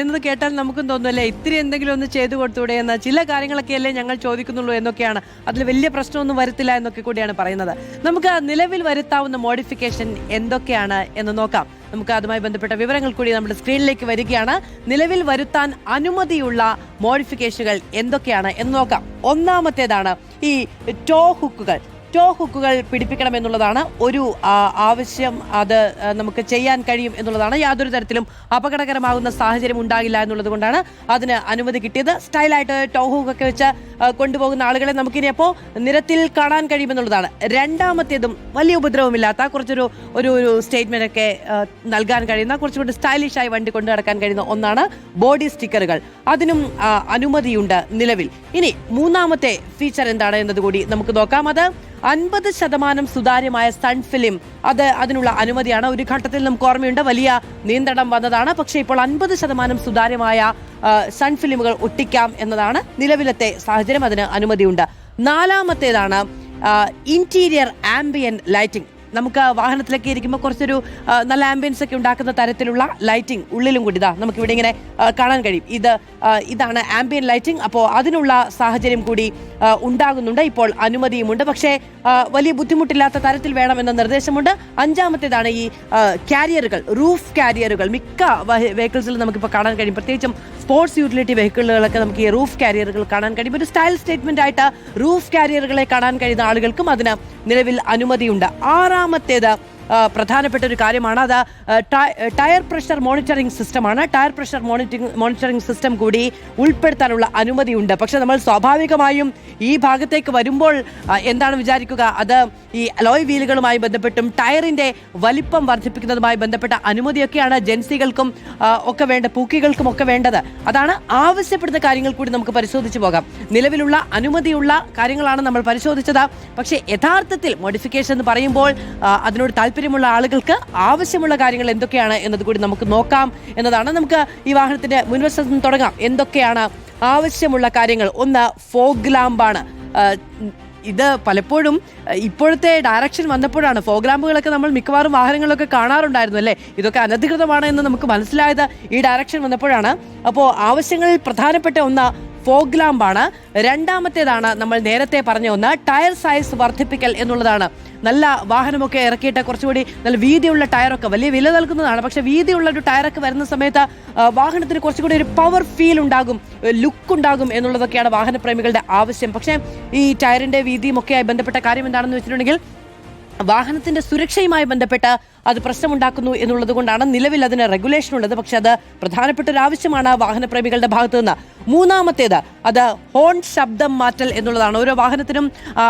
എന്നത് കേട്ടാൽ നമുക്കും തോന്നുമല്ലേ ഇത്തിരി എന്തെങ്കിലും ഒന്ന് ചെയ്തു കൊടുത്തൂടെ എന്ന്. ചില കാര്യങ്ങളൊക്കെയല്ലേ ഞങ്ങൾ ചോദിക്കുന്നുള്ളൂ എന്നൊക്കെയാണ്. അതിൽ വലിയ പ്രശ്നമൊന്നും വരുത്തില്ല എന്നൊക്കെ കൂടിയാണ് പറയുന്നത്. നമുക്ക് നിലവിൽ വരുത്താവുന്ന മോഡിഫിക്കേഷൻ എന്തൊക്കെയാണ് എന്ന് നോക്കാം. നമുക്ക് അതുമായി ബന്ധപ്പെട്ട വിവരങ്ങൾ കൂടി നമ്മുടെ സ്ക്രീനിലേക്ക് വരികയാണ്. നിലവിൽ വരുത്താൻ അനുമതിയുള്ള മോഡിഫിക്കേഷനുകൾ എന്തൊക്കെയാണ് എന്ന് നോക്കാം. ഒന്നാമത്തേതാണ് ഈ ടോ ഹുക്കുകൾ പിടിപ്പിക്കണം എന്നുള്ളതാണ് ഒരു ആവശ്യം. അത് നമുക്ക് ചെയ്യാൻ കഴിയും എന്നുള്ളതാണ്. യാതൊരു തരത്തിലും അപകടകരമാകുന്ന സാഹചര്യം ഉണ്ടാകില്ല എന്നുള്ളത് കൊണ്ടാണ് അതിന് അനുമതി കിട്ടിയത്. സ്റ്റൈലായിട്ട് ടോ ഹുക്കൊക്കെ വെച്ച് കൊണ്ടുപോകുന്ന ആളുകളെ നമുക്കിനി അപ്പോൾ നിരത്തിൽ കാണാൻ കഴിയുമെന്നുള്ളതാണ്. രണ്ടാമത്തേതും വലിയ ഉപദ്രവമില്ലാത്ത കുറച്ചൊരു ഒരു സ്റ്റേറ്റ്മെന്റ് ഒക്കെ നൽകാൻ കഴിയുന്ന കുറച്ചുകൂടി സ്റ്റൈലിഷായി വണ്ടി കൊണ്ടു നടക്കാൻ കഴിയുന്ന ഒന്നാണ് ബോഡി സ്റ്റിക്കറുകൾ. അതിനും അനുമതിയുണ്ട് നിലവിൽ. ഇനി മൂന്നാമത്തെ ഫീച്ചർ എന്താണ് എന്നത് കൂടി നമുക്ക് നോക്കാം. അത് 50% സുതാര്യമായ സൺ ഫിലിം, അതിനുള്ള അനുമതിയാണ്. ഒരു ഘട്ടത്തിൽ നമുക്ക് ഓർമ്മയുണ്ട് വലിയ നിയന്ത്രണം വന്നതാണ്. പക്ഷേ ഇപ്പോൾ 50% സുതാര്യമായ സൺ ഫിലിമുകൾ ഒട്ടിക്കാം എന്നതാണ് നിലവിലത്തെ സാഹചര്യം. അതിന് അനുമതിയുണ്ട്. നാലാമത്തേതാണ് ഇന്റീരിയർ ആംബിയന്റ് ലൈറ്റിംഗ്. നമുക്ക് വാഹനത്തിലൊക്കെ ഇരിക്കുമ്പോൾ കുറച്ചൊരു നല്ല ആംബിയൻസ് ഒക്കെ ഉണ്ടാക്കുന്ന തരത്തിലുള്ള ലൈറ്റിംഗ് ഉള്ളിലും കൂടി നമുക്കിവിടെ ഇങ്ങനെ കാണാൻ കഴിയും. ഇതാണ് ആംബിയൻ ലൈറ്റിംഗ്. അപ്പോൾ അതിനുള്ള സാഹചര്യം കൂടി ഉണ്ടാകുന്നുണ്ട്. ഇപ്പോൾ അനുമതിയുമുണ്ട്. പക്ഷേ വലിയ ബുദ്ധിമുട്ടില്ലാത്ത തരത്തിൽ വേണമെന്ന നിർദ്ദേശമുണ്ട്. അഞ്ചാമത്തേതാണ് ഈ കാരിയറുകൾ, റൂഫ് കാരിയറുകൾ. മിക്ക വെഹിക്കിൾസിലും നമുക്കിപ്പോൾ കാണാൻ കഴിയും. പ്രത്യേകിച്ചും സ്പോർട്സ് യൂട്ടിലിറ്റി വെഹിക്കിളുകളൊക്കെ നമുക്ക് ഈ റൂഫ് കാരിയറുകൾ കാണാൻ കഴിയും. ഒരു സ്റ്റൈൽ സ്റ്റേറ്റ്മെന്റ് ആയിട്ട് റൂഫ് കാരിയറുകളെ കാണാൻ കഴിയുന്ന ആളുകൾക്കും അതിന് നിലവിൽ അനുമതിയുണ്ട്. ആറാമത്തേത് പ്രധാനപ്പെട്ട ഒരു കാര്യമാണ്. അത് ടയർ പ്രഷർ മോണിറ്ററിംഗ് സിസ്റ്റമാണ്. ടയർ പ്രഷർ മോണിറ്ററിംഗ് സിസ്റ്റം കൂടി ഉൾപ്പെടുത്താനുള്ള അനുമതിയുണ്ട്. പക്ഷെ നമ്മൾ സ്വാഭാവികമായും ഈ ഭാഗത്തേക്ക് വരുമ്പോൾ എന്താണ് വിചാരിക്കുക, അത് ഈ അലോയ് വീലുകളുമായി ബന്ധപ്പെട്ടും ടയറിന്റെ വലിപ്പം വർദ്ധിപ്പിക്കുന്നതുമായി ബന്ധപ്പെട്ട അനുമതിയൊക്കെയാണ് ജെൻസികൾക്കും ഒക്കെ വേണ്ട, പൂക്കികൾക്കും ഒക്കെ വേണ്ടത്. അതാണ് ആവശ്യപ്പെടുന്ന കാര്യങ്ങൾ കൂടി നമുക്ക് പരിശോധിച്ചു പോകാം. നിലവിലുള്ള അനുമതിയുള്ള കാര്യങ്ങളാണ് നമ്മൾ പരിശോധിച്ചത്. പക്ഷേ യഥാർത്ഥത്തിൽ മോഡിഫിക്കേഷൻ എന്ന് പറയുമ്പോൾ അതിനോട് താല്പര്യമുള്ള ആളുകൾക്ക് ആവശ്യമുള്ള കാര്യങ്ങൾ എന്തൊക്കെയാണ് എന്നത് കൂടി നമുക്ക് നോക്കാം എന്നതാണ്. നമുക്ക് ഈ വാഹനത്തിന്റെ മുൻവശത്ത് നിന്ന് തുടങ്ങാം. എന്തൊക്കെയാണ് ആവശ്യമുള്ള കാര്യങ്ങൾ? ഒന്ന്, ഫോഗ് ലാമ്പാണ്. ഇത് പലപ്പോഴും ഇപ്പോഴത്തെ ഡയറക്ഷൻ വന്നപ്പോഴാണ് ഫോഗ് ലാമ്പുകളൊക്കെ നമ്മൾ മിക്കവാറും വാഹനങ്ങളിലൊക്കെ കാണാറുണ്ടായിരുന്നു അല്ലേ. ഇതൊക്കെ അനധികൃതമാണ് എന്ന് നമുക്ക് മനസ്സിലായത് ഈ ഡയറക്ഷൻ വന്നപ്പോഴാണ്. അപ്പോൾ ആവശ്യങ്ങളിൽ പ്രധാനപ്പെട്ട ഒന്ന് ഫോഗ് ലാമ്പാണ്. രണ്ടാമത്തേതാണ് നമ്മൾ നേരത്തെ പറഞ്ഞ ഒന്ന്, ടയർ സൈസ് വർദ്ധിപ്പിക്കൽ എന്നുള്ളതാണ്. നല്ല വാഹനമൊക്കെ ഇറക്കിയിട്ട് കുറച്ചുകൂടി നല്ല വീതിയുള്ള ടയറൊക്കെ, വലിയ വില നൽകുന്നതാണ്, പക്ഷെ വീതിയുള്ള ഒരു ടയറൊക്കെ വരുന്ന സമയത്ത് വാഹനത്തിന് കുറച്ചുകൂടി ഒരു പവർ ഫീൽ ഉണ്ടാകും, ലുക്ക് ഉണ്ടാകും എന്നുള്ളതൊക്കെയാണ് വാഹനപ്രേമികളുടെ ആവശ്യം. പക്ഷേ ഈ ടയറിന്റെ വീതിയും ഒക്കെയായി ബന്ധപ്പെട്ട കാര്യം എന്താണെന്ന് വെച്ചിട്ടുണ്ടെങ്കിൽ വാഹനത്തിന്റെ സുരക്ഷയുമായി ബന്ധപ്പെട്ട് അത് പ്രശ്നമുണ്ടാക്കുന്നു എന്നുള്ളത് കൊണ്ടാണ് നിലവിൽ അതിന് റെഗുലേഷൻ ഉള്ളത്. പക്ഷെ അത് പ്രധാനപ്പെട്ട ഒരു ആവശ്യമാണ് വാഹനപ്രേമികളുടെ ഭാഗത്തു നിന്ന്. മൂന്നാമത്തേത് അത് ഹോൺ ശബ്ദം മാറ്റൽ എന്നുള്ളതാണ്. ഓരോ വാഹനത്തിനും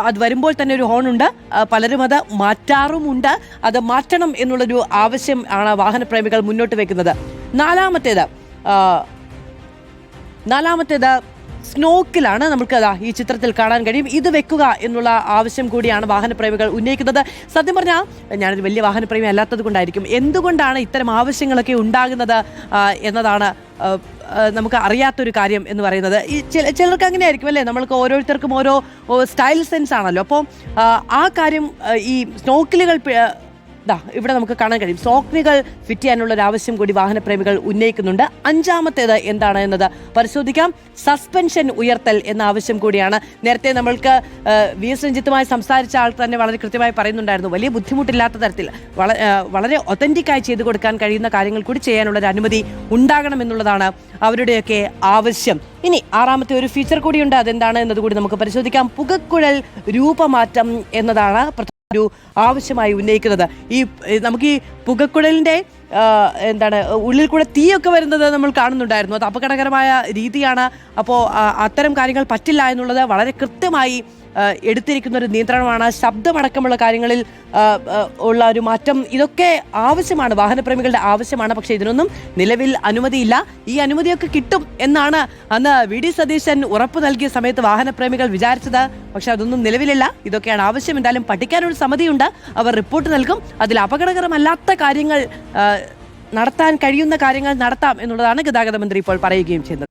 അത് വരുമ്പോൾ തന്നെ ഒരു ഹോൺ ഉണ്ട്. പലരും അത് മാറ്റാറുമുണ്ട്. അത് മാറ്റണം എന്നുള്ളൊരു ആവശ്യം ആണ് വാഹനപ്രേമികൾ മുന്നോട്ട് വെക്കുന്നത്. നാലാമത്തേത് സ്നോക്കിലാണ്. നമുക്ക് ഈ ചിത്രത്തിൽ കാണാൻ കഴിയും. ഇത് വെക്കുക എന്നുള്ള ആവശ്യം കൂടിയാണ് വാഹനപ്രേമികൾ ഉന്നയിക്കുന്നത്. സത്യം പറഞ്ഞാൽ ഞാനൊരു വലിയ വാഹനപ്രേമി അല്ലാത്തത് കൊണ്ടായിരിക്കും എന്തുകൊണ്ടാണ് ഇത്തരം ആവശ്യങ്ങളൊക്കെ ഉണ്ടാകുന്നത് എന്നതാണ് നമുക്ക് അറിയാത്തൊരു കാര്യം എന്ന് പറയുന്നത്. ഈ ചിലർക്ക് അങ്ങനെയായിരിക്കും അല്ലേ. നമ്മൾക്ക് ഓരോരുത്തർക്കും ഓരോ സ്റ്റൈൽ സെൻസ് ആണല്ലോ. അപ്പോൾ ആ കാര്യം ഈ സ്നോക്കിലുകൾ ഇവിടെ നമുക്ക് കാണാൻ കഴിയും. സ്നോക്കിലുകൾ ഫിറ്റ് ചെയ്യാനുള്ള ഒരു ആവശ്യം കൂടി വാഹനപ്രേമികൾ ഉന്നയിക്കുന്നുണ്ട്. അഞ്ചാമത്തേത് എന്താണ് എന്നത് പരിശോധിക്കാം. സസ്പെൻഷൻ ഉയർത്തൽ എന്ന ആവശ്യം കൂടിയാണ്. നേരത്തെ നമ്മൾക്ക് VS രഞ്ജിത്തുമായി സംസാരിച്ച ആൾ തന്നെ വളരെ കൃത്യമായി പറയുന്നുണ്ടായിരുന്നു, വലിയ ബുദ്ധിമുട്ടില്ലാത്ത തരത്തിൽ വളരെ ഒതന്റിക്കായി ചെയ്തു കൊടുക്കാൻ കഴിയുന്ന കാര്യങ്ങൾ കൂടി ചെയ്യാനുള്ള ഒരു അനുമതി ഉണ്ടാകണം എന്നുള്ളതാണ് അവരുടെയൊക്കെ ആവശ്യം. ഇനി ആറാമത്തെ ഒരു ഫീച്ചർ കൂടിയുണ്ട്. അതെന്താണ് എന്നത് കൂടി നമുക്ക് പരിശോധിക്കാം. പുകക്കുഴൽ രൂപമാറ്റം എന്നതാണ് ഒരു ആവശ്യമായി ഉന്നയിക്കുന്നത്. നമുക്ക് ഈ പുകക്കുഴലിന്റെ ഉള്ളിൽ കൂടെ തീയൊക്കെ വരുന്നത് നമ്മൾ കാണുന്നുണ്ടായിരുന്നു. അത് അപകടകരമായ രീതിയാണ്. അപ്പോൾ അത്തരം കാര്യങ്ങൾ പറ്റില്ല എന്നുള്ളത് വളരെ കൃത്യമായി എടുത്തിരിക്കുന്ന ഒരു നിയന്ത്രണമാണ്. ശബ്ദമടക്കമുള്ള കാര്യങ്ങളിൽ ഉള്ള ഒരു മാറ്റം, ഇതൊക്കെ ആവശ്യമാണ്, വാഹനപ്രേമികളുടെ ആവശ്യമാണ്. പക്ഷേ ഇതിനൊന്നും നിലവിൽ അനുമതിയില്ല. ഈ അനുമതിയൊക്കെ കിട്ടും എന്നാണ് അന്ന് VD സതീശൻ ഉറപ്പ് നൽകിയ സമയത്ത് വാഹനപ്രേമികൾ വിചാരിച്ചത്. പക്ഷെ അതൊന്നും നിലവിലില്ല. ഇതൊക്കെയാണ് ആവശ്യം. എന്തായാലും പഠിക്കാനൊരു സമിതിയുണ്ട്. അവർ റിപ്പോർട്ട് നൽകും. അതിൽ അപകടകരമല്ലാത്ത കാര്യങ്ങൾ നടത്താൻ കഴിയുന്ന കാര്യങ്ങൾ നടത്താം എന്നുള്ളതാണ് ഗതാഗത മന്ത്രി ഇപ്പോൾ പറയുകയും ചെയ്യുന്നത്.